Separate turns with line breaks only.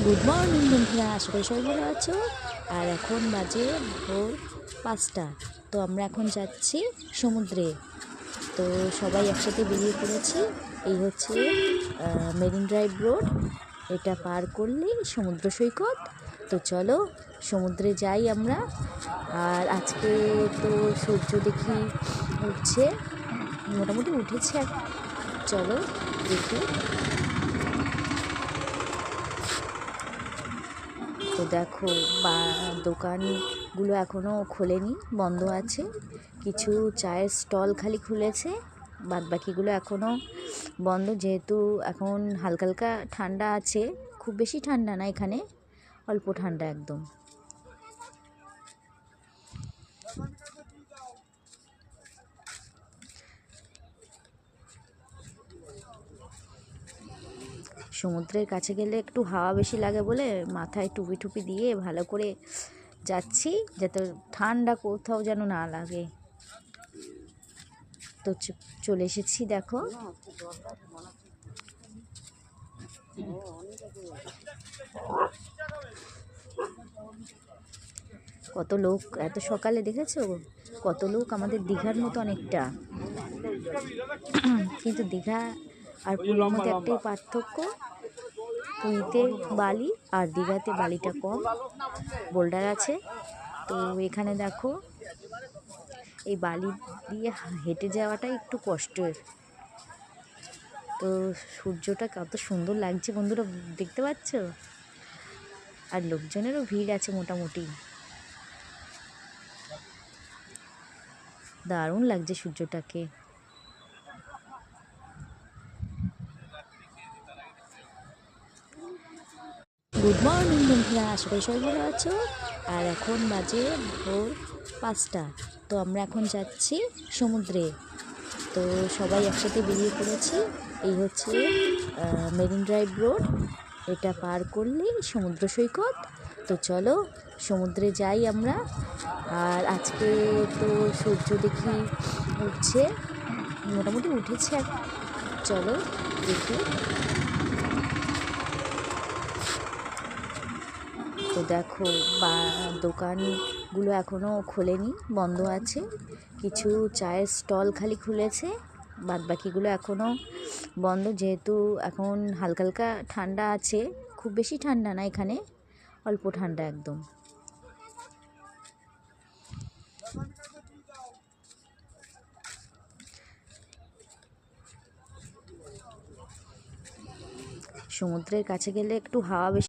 Good morning বন্ধুরা, আশা করি সবাই ভালো আছো। আর এখন বাজে ভোর 5টা। তো আমরা এখন যাচ্ছি সমুদ্রে। তো সবাই একসাথে বেরিয়ে পড়েছি। এই হচ্ছে মেরিন ড্রাইভ রোড। এটা পার করলেই সমুদ্র সৈকত। তো চলো সমুদ্রে যাই আমরা। আর আজকে তো সূর্য দেখি উঠছে, মোটামুটি উঠেছে। চলো দেখি। তো দেখো দোকানগুলো এখনও খোলেনি, বন্ধ আছে। কিছু চায়ের স্টল খালি খুলেছে, বাদবাকিগুলো এখনও বন্ধ, যেহেতু এখন হালকা হালকা ঠান্ডা আছে। খুব বেশি ঠান্ডা না এখানে, অল্প ঠান্ডা একদম। সমুদ্রের কাছে গেলে একটু হাওয়া বেশি লাগে বলে মাথায় টুপি টুপি দিয়ে ভালো করে যাচ্ছি, যাতে ঠান্ডা কোথাও যেন না লাগে। তো চলে এসেছি, দেখো। কত লোক এত সকালে, দেখেছো কত লোক? আমাদের দীঘার মতো অনেকটা, কিন্তু দীঘা আর পুরীর মধ্যে একটাই পার্থক্য, পুরীতে বালি আর দীঘাতে বালিটা কম, বোল্ডার আছে। তো এখানে দেখো, এই বালি দিয়ে হেঁটে যাওয়াটা একটু কষ্টের। তো সূর্যটা কত সুন্দর লাগছে বন্ধুরা, দেখতে পাচ্ছ? আর লোকজনেরও ভিড় আছে মোটামুটি, দারুণ লাগছে সূর্যটাকে। গুড মর্নিং বন্ধুরা, আশা করি সবাই ভালো আছো। আর এখন বাজে ভোর 5টা। তো আমরা এখন যাচ্ছি সমুদ্রে। তো সবাই একসাথে বেরিয়ে পড়েছি। এই হচ্ছে মেরিন ড্রাইভ রোড। এটা পার করলেই সমুদ্র সৈকত। তো চলো সমুদ্রে যাই আমরা। আর আজকে তো সূর্য দেখি উঠছে, মোটামুটি উঠেছে। চলো দেখি। তো দেখো দোকানগুলো এখনও খোলেনি, বন্ধ আছে। কিছু চায়ের স্টল খালি খুলেছে, বাদবাকিগুলো এখনও বন্ধ, যেহেতু এখন হালকা হালকা ঠান্ডা আছে। খুব বেশি ঠান্ডা না এখানে, অল্প ঠান্ডা একদম। সমুদ্রের কাছে গেলে একটু হাওয়া বেশি